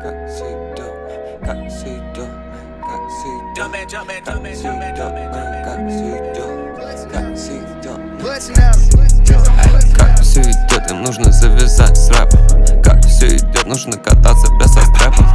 как все идет, как все идет, как все идет, как все идет, как все идет, как все идет, им нужно завязать с рэпом. Как все идет, нужно кататься без стрэпа.